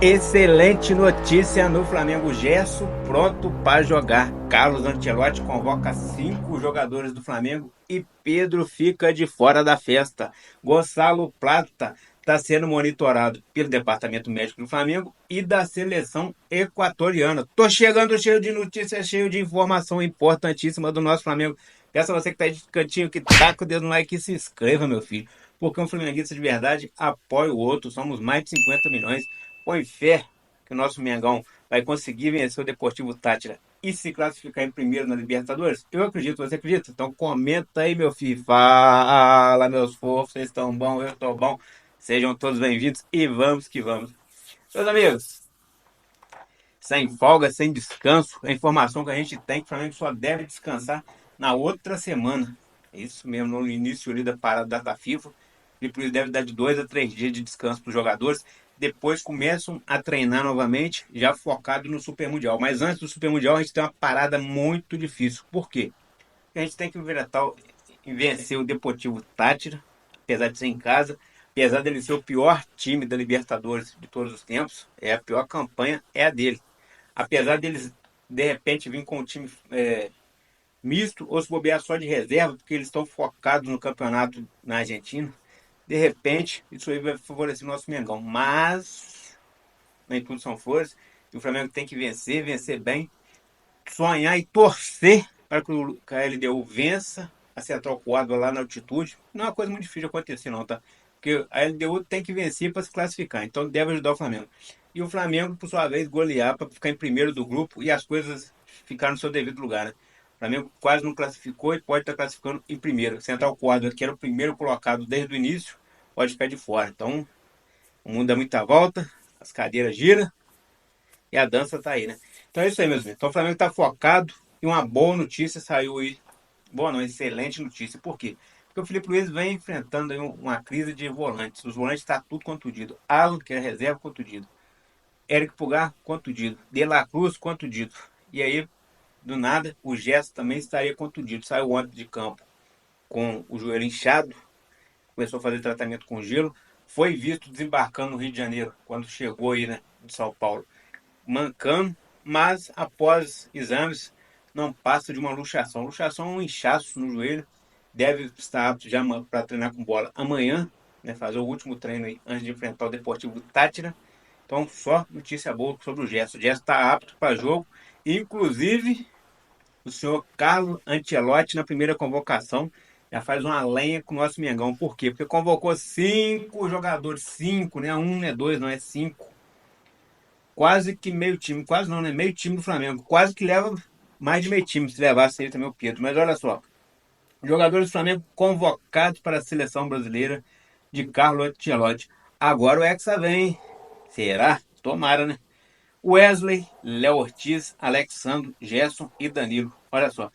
Excelente notícia no Flamengo. Gerson pronto para jogar. Carlos Ancelotti convoca 5 jogadores do Flamengo e Pedro fica de fora da festa. Gonçalo Plata está sendo monitorado pelo Departamento Médico do Flamengo e da seleção equatoriana. Tô chegando cheio de notícias, cheio de informação importantíssima do nosso Flamengo. Peço a você que tá aí de cantinho, que taca o dedo no like e se inscreva, meu filho. Porque um flamenguista de verdade apoia o outro. Somos mais de 50 milhões. Põe fé que o nosso Mengão vai conseguir vencer o Deportivo Táchira e se classificar em primeiro na Libertadores? Eu acredito, você acredita? Então comenta aí, meu filho. Fala, meus fofos, vocês estão bom, eu estou bom. Sejam todos bem-vindos e vamos que vamos. Meus amigos, sem folga, sem descanso, a informação que a gente tem que o Flamengo só deve descansar na outra semana. É isso mesmo, no início ali da parada da data FIFA. E por isso deve dar de 2 a 3 dias de descanso para os jogadores. Depois começam a treinar novamente, já focado no Super Mundial. Mas antes do Super Mundial, a gente tem uma parada muito difícil. Por quê? Porque a gente tem que vencer o Deportivo Táchira, apesar de ser em casa, apesar dele ser o pior time da Libertadores de todos os tempos, é a pior campanha, é a dele. Apesar deles de repente vir com um time misto ou se bobear só de reserva, porque eles estão focados no campeonato na Argentina, de repente isso aí vai favorecer o nosso Mengão. Mas nem tudo são flores e o Flamengo tem que vencer, vencer bem, sonhar e torcer para que a LDU vença a Central Córdoba lá na altitude. Não é uma coisa muito difícil de acontecer, não, tá? Porque a LDU tem que vencer para se classificar, então deve ajudar o Flamengo. E o Flamengo, por sua vez, golear para ficar em primeiro do grupo e as coisas ficarem no seu devido lugar, né? O Flamengo quase não classificou e pode estar classificando em primeiro. Central Córdoba, que era o primeiro colocado desde o início, pode ficar de fora. Então, o mundo dá muita volta, as cadeiras giram e a dança tá aí, né? Então é isso aí, meus amigos. Então o Flamengo tá focado e uma boa notícia saiu aí. Boa não, excelente notícia. Por quê? Porque o Felipe Luiz vem enfrentando aí uma crise de volantes. Os volantes tá tudo contundido. Alan, que é reserva, contundido. Eric Pulgar, contundido. De La Cruz, contundido. E aí, do nada, o Gerson também estaria contundido. Saiu ontem de campo com o joelho inchado, começou a fazer tratamento com gelo. Foi visto desembarcando no Rio de Janeiro, quando chegou aí, né, de São Paulo, mancando, mas após exames não passa de uma luxação. Luxação é um inchaço no joelho, deve estar apto já para treinar com bola amanhã, né, fazer o último treino aí antes de enfrentar o Deportivo Táchira. Então só notícia boa sobre o Gerson. O Gerson está apto para jogo, inclusive o senhor Carlos Ancelotti na primeira convocação já faz uma lenha com o nosso Mengão. Por quê? Porque convocou 5 jogadores, 5, né? Um, né? Dois, não é 5. Quase que meio time, quase não, né? Meio time do Flamengo. Quase que leva mais de meio time, se levasse ele também o Pedro. Mas olha só, jogadores do Flamengo convocados para a seleção brasileira de Carlo Ancelotti. Agora o Hexa vem. Será? Tomara, né? Wesley, Léo Ortiz, Alexandre, Gerson e Danilo. Olha só.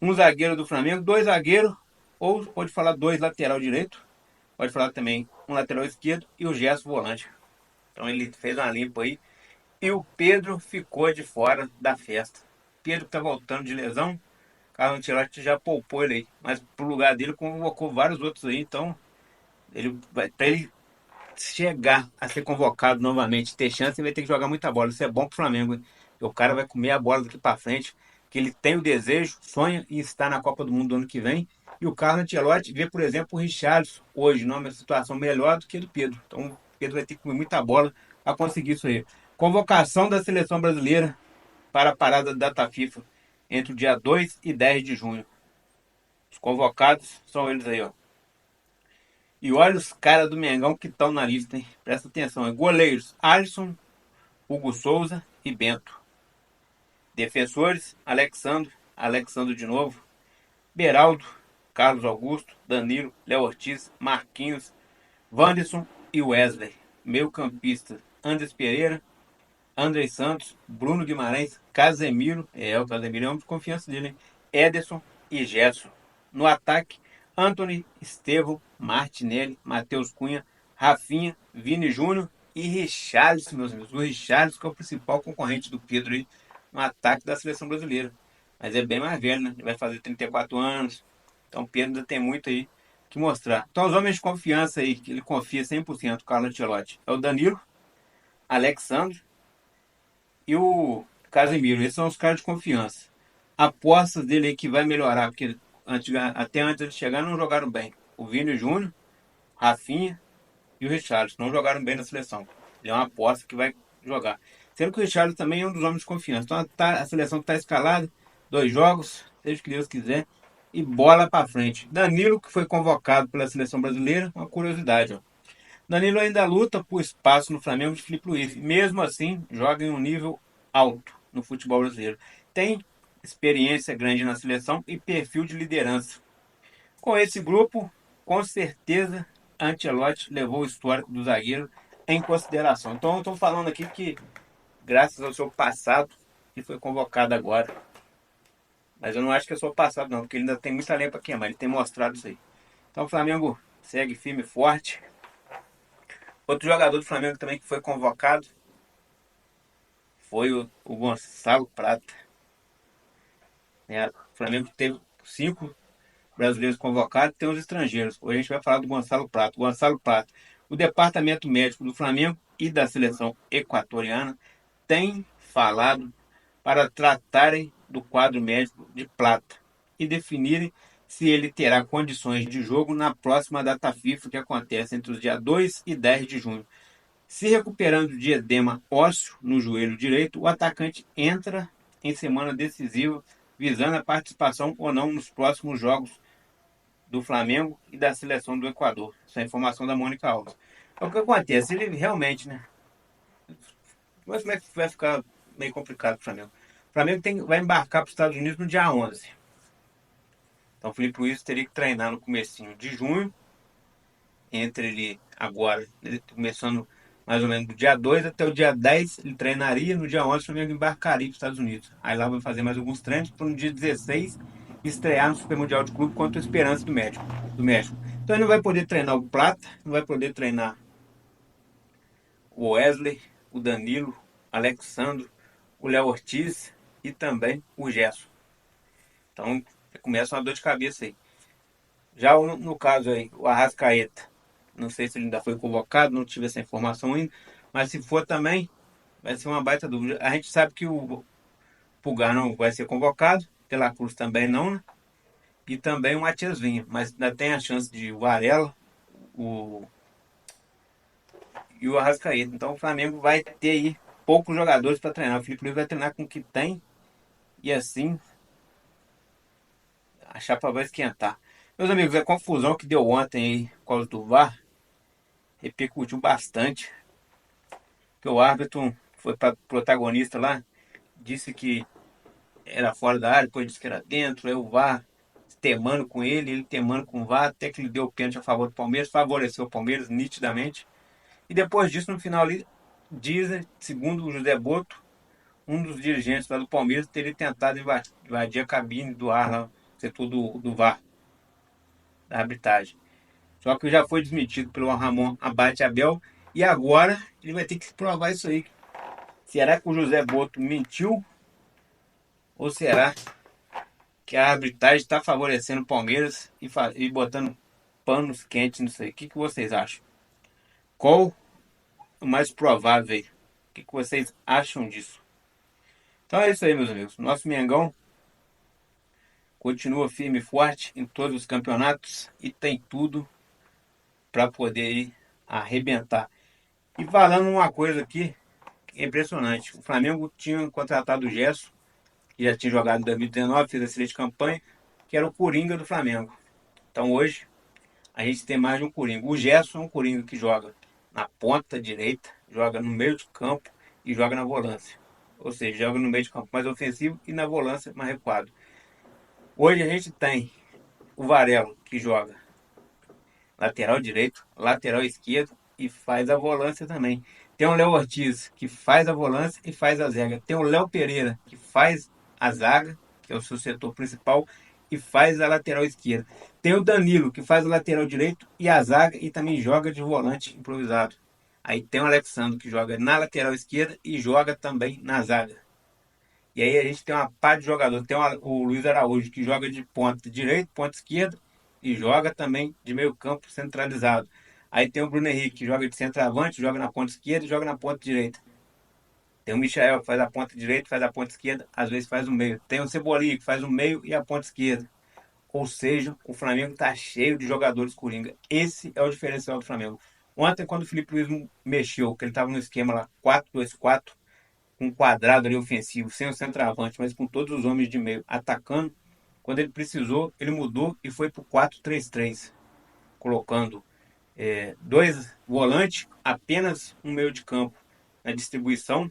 Um zagueiro do Flamengo, 2 zagueiros, ou pode falar 2 lateral direito, pode falar também um lateral esquerdo e o Gerson volante. Então ele fez uma limpa aí. E o Pedro ficou de fora da festa. Pedro está voltando de lesão. Carlos Ancelotti já poupou ele aí. Mas pro lugar dele convocou vários outros aí. Então, para ele chegar a ser convocado novamente, ter chance, ele vai ter que jogar muita bola. Isso é bom pro Flamengo, hein? O cara vai comer a bola daqui para frente. Que ele tem o desejo, sonha em estar na Copa do Mundo do ano que vem. E o Carlos Ancelotti vê, por exemplo, o Richarlison hoje numa situação melhor do que a do Pedro. Então, o Pedro vai ter que comer muita bola para conseguir isso aí. Convocação da seleção brasileira para a parada da data FIFA entre o dia 2 e 10 de junho. Os convocados são eles aí, ó. E olha os caras do Mengão que estão na lista, hein? Presta atenção, hein? Goleiros: Alisson, Hugo Souza e Bento. Defensores: Alexandre de novo, Beraldo, Carlos Augusto, Danilo, Léo Ortiz, Marquinhos, Wanderson e Wesley. Meio campista: Andres Pereira, Andrei Santos, Bruno Guimarães, Casemiro, o Casemiro é um de confiança dele, hein? Ederson e Gerson. No ataque: Anthony, Estevão, Martinelli, Matheus Cunha, Rafinha, Vini Júnior e Richarlison, meus amigos. O Richarlison que é o principal concorrente do Pedro aí no ataque da seleção brasileira. Mas é bem mais velho, né? Ele vai fazer 34 anos. Então o Pedro ainda tem muito aí que mostrar. Então os homens de confiança aí, que ele confia 100%, Carlo Ancelotti, é o Danilo, Alexandre e o Casemiro. Esses são os caras de confiança. Apostas dele aí que vai melhorar, porque até antes de chegar não jogaram bem. O Vini Júnior, Rafinha e o Richarlison não jogaram bem na seleção. Ele é uma aposta que vai jogar. Sendo que o Richarlison também é um dos homens de confiança. Então a seleção está escalada, 2 jogos, seja o que Deus quiser, e bola para frente. Danilo, que foi convocado pela seleção brasileira, uma curiosidade. Ó. Danilo ainda luta por espaço no Flamengo de Filipe Luiz. Mesmo assim, joga em um nível alto no futebol brasileiro. Tem experiência grande na seleção e perfil de liderança. Com esse grupo, com certeza, Ancelotti levou o histórico do zagueiro em consideração. Então, eu estou falando aqui que, graças ao seu passado, ele foi convocado agora. Mas eu não acho que é só o passado, não, porque ele ainda tem muita lenha para queimar. Ele tem mostrado isso aí. Então, o Flamengo segue firme e forte. Outro jogador do Flamengo também que foi convocado foi o Gonçalo Prata. O Flamengo teve 5 brasileiros convocados, tem os estrangeiros. Hoje a gente vai falar do Gonçalo Prata. Gonçalo Prata, o departamento médico do Flamengo e da seleção equatoriana tem falado para tratarem do quadro médico de Prata e definirem se ele terá condições de jogo na próxima data FIFA que acontece entre os dias 2 e 10 de junho. Se recuperando de edema ósseo no joelho direito, o atacante entra em semana decisiva, visando a participação ou não nos próximos jogos do Flamengo e da seleção do Equador. Essa é a informação da Mônica Alves. O que acontece? Ele realmente, né? Mas como é que vai ficar meio complicado para o Flamengo? O Flamengo vai embarcar para os Estados Unidos no dia 11. Então o Felipe Luiz teria que treinar no comecinho de junho, entre ele agora, ele começando mais ou menos do dia 2 até o dia 10, ele treinaria, no dia 11 o Flamengo embarcaria para os Estados Unidos. Aí lá vai fazer mais alguns treinos para no dia 16 estrear no Super Mundial de Clube contra o Esperança do México. Então ele não vai poder treinar o Plata, não vai poder treinar o Wesley, o Danilo, o Alexandre, o Léo Ortiz e também o Gerson. Então começa uma dor de cabeça aí. Já no caso aí, o Arrascaeta, não sei se ele ainda foi convocado, não tive essa informação ainda, mas se for também, vai ser uma baita dúvida. A gente sabe que o Pulgar não vai ser convocado, De La Cruz também não, né? E também o Matias Vinha, mas ainda tem a chance de o Varela o, e o Arrascaeta. Então o Flamengo vai ter aí poucos jogadores para treinar. O Felipe Luiz vai treinar com o que tem e assim a chapa vai esquentar. Meus amigos, a confusão que deu ontem aí por causa do VAR repercutiu bastante. Que o árbitro foi protagonista lá, disse que era fora da área, depois disse que era dentro, aí o VAR temando com ele temando com o VAR, até que ele deu o pênalti a favor do Palmeiras, favoreceu o Palmeiras nitidamente. E depois disso, no final ali, dizem, segundo o José Boto, um dos dirigentes lá do Palmeiras teria tentado invadir a cabine do ar lá, setor do VAR, da arbitragem. Só que já foi desmentido pelo Ramon Abate Abel e agora ele vai ter que provar isso aí. Será que o José Boto mentiu? Ou será que a arbitragem está favorecendo o Palmeiras e botando panos quentes nisso aí? O que vocês acham? Qual o mais provável aí? O que vocês acham disso? Então é isso aí, meus amigos. Nosso Mengão continua firme e forte em todos os campeonatos e tem tudo para poder ir arrebentar. E falando uma coisa aqui, é impressionante. O Flamengo tinha contratado o Gerson, que já tinha jogado em 2019, fez excelente campanha, que era o Coringa do Flamengo. Então hoje a gente tem mais de um Coringa. O Gerson é um Coringa que joga na ponta direita, joga no meio de campo e joga na volância. Ou seja, joga no meio de campo mais ofensivo e na volância mais recuado. Hoje a gente tem o Varelo, que joga lateral direito, lateral esquerdo e faz a volância também. Tem o Léo Ortiz, que faz a volância e faz a zaga. Tem o Léo Pereira, que faz a zaga, que é o seu setor principal, e faz a lateral esquerda. Tem o Danilo, que faz o lateral direito e a zaga e também joga de volante improvisado. Aí tem o Alexandre, que joga na lateral esquerda e joga também na zaga. E aí a gente tem uma par de jogadores. Tem o Luiz Araújo, que joga de ponta direito, ponta esquerda e joga também de meio campo centralizado. Aí tem o Bruno Henrique, que joga de centroavante, joga na ponta esquerda e joga na ponta direita. Tem o Michael, que faz a ponta direita, faz a ponta esquerda, às vezes faz o meio. Tem o Cebolinha, que faz o meio e a ponta esquerda. Ou seja, o Flamengo está cheio de jogadores coringa. Esse é o diferencial do Flamengo. Ontem, quando o Felipe Luiz mexeu, que ele estava no esquema lá 4-2-4, com um quadrado ali ofensivo, sem o centroavante, mas com todos os homens de meio atacando, quando ele precisou, ele mudou e foi para o 4-3-3, colocando dois volantes, apenas um meio de campo na distribuição,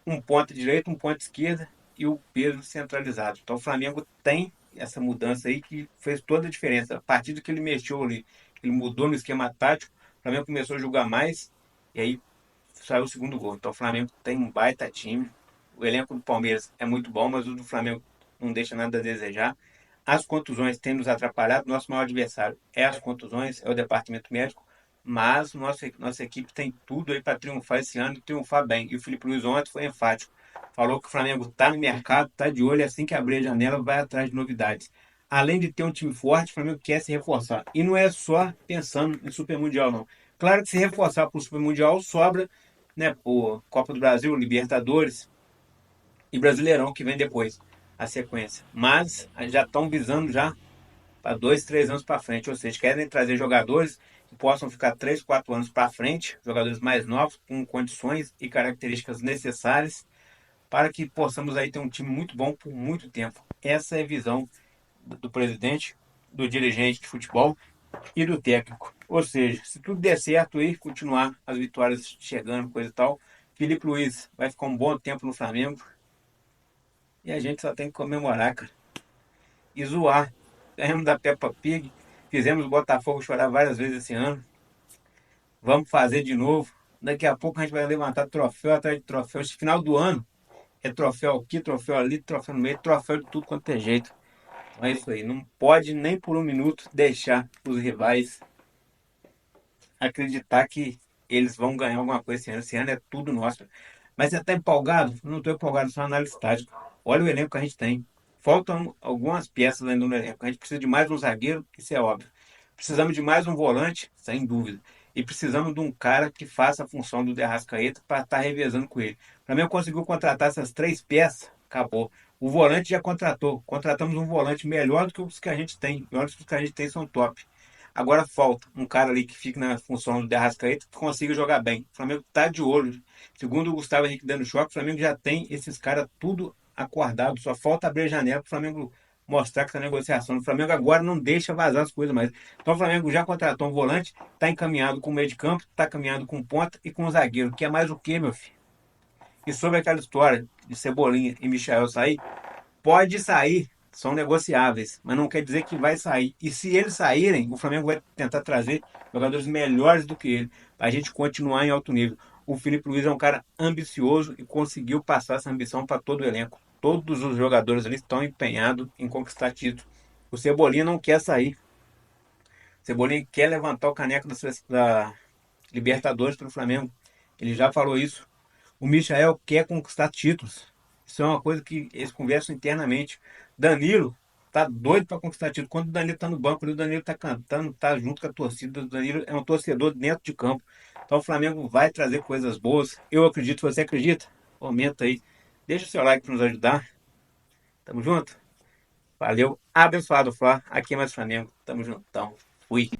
um ponta direita, um ponta esquerda e o Pedro centralizado. Então o Flamengo tem essa mudança aí que fez toda a diferença. A partir do que ele mexeu ali, ele mudou no esquema tático, o Flamengo começou a jogar mais e aí saiu o segundo gol. Então o Flamengo tem um baita time. O elenco do Palmeiras é muito bom, mas o do Flamengo não deixa nada a desejar. As contusões têm nos atrapalhado. Nosso maior adversário é as contusões, é o departamento médico. Mas nossa equipe tem tudo aí para triunfar esse ano e triunfar bem. E o Felipe Luiz ontem foi enfático. Falou que o Flamengo está no mercado, está de olho, assim que abrir a janela, vai atrás de novidades. Além de ter um time forte, o Flamengo quer se reforçar. E não é só pensando em Super Mundial, não. Claro que se reforçar para o Super Mundial sobra, né, por Copa do Brasil, Libertadores e Brasileirão que vem depois, a sequência. Mas já estão visando já para 2, 3 anos para frente, ou seja, querem trazer jogadores que possam ficar 3, 4 anos para frente, jogadores mais novos, com condições e características necessárias para que possamos aí ter um time muito bom por muito tempo. Essa é a visão do presidente, do dirigente de futebol e do técnico. Ou seja, se tudo der certo aí, continuar as vitórias chegando, coisa e tal, Felipe Luiz vai ficar um bom tempo no Flamengo e a gente só tem que comemorar, cara. E zoar. Ganhamos da Peppa Pig, fizemos o Botafogo chorar várias vezes esse ano. Vamos fazer de novo. Daqui a pouco a gente vai levantar troféu atrás de troféu. Esse final do ano é troféu aqui, troféu ali, troféu no meio, troféu de tudo quanto é jeito. Então é isso aí. Não pode nem por um minuto deixar os rivais acreditar que eles vão ganhar alguma coisa esse ano. Esse ano é tudo nosso. Mas você está empolgado? Não estou empolgado, só análise tática. Olha o elenco que a gente tem. Faltam algumas peças ainda no elenco. A gente precisa de mais um zagueiro, isso é óbvio. Precisamos de mais um volante, sem dúvida. E precisamos de um cara que faça a função do De Arrascaeta para estar revezando com ele. O Flamengo conseguiu contratar essas 3 peças, acabou. O volante já contratou. Contratamos um volante melhor do que os que a gente tem. E olha que os que a gente tem são top. Agora falta um cara ali que fique na função do De Arrascaeta que consiga jogar bem. O Flamengo está de olho. Segundo o Gustavo Henrique dando choque, o Flamengo já tem esses caras tudo acordado. Só falta abrir a janela para o Flamengo mostrar que está negociação. O Flamengo agora não deixa vazar as coisas mais. Então o Flamengo já contratou um volante, está encaminhado com o meio de campo, está caminhado com ponta e com o zagueiro. Que é mais o quê, meu filho? E sobre aquela história de Cebolinha e Michael sair, pode sair, são negociáveis, mas não quer dizer que vai sair. E se eles saírem, o Flamengo vai tentar trazer jogadores melhores do que ele, para a gente continuar em alto nível. O Felipe Luiz é um cara ambicioso e conseguiu passar essa ambição para todo o elenco. Todos os jogadores ali estão empenhados em conquistar título. O Cebolinha não quer sair. O Cebolinha quer levantar o caneco da Libertadores para o Flamengo. Ele já falou isso. O Michael quer conquistar títulos. Isso é uma coisa que eles conversam internamente. Danilo tá doido para conquistar título. Quando o Danilo tá no banco, o Danilo tá cantando, tá junto com a torcida. O Danilo é um torcedor dentro de campo. Então o Flamengo vai trazer coisas boas. Eu acredito, você acredita? Comenta aí. Deixa o seu like para nos ajudar. Tamo junto? Valeu. Abençoado, Flá. Aqui é mais Flamengo. Tamo juntão. Fui.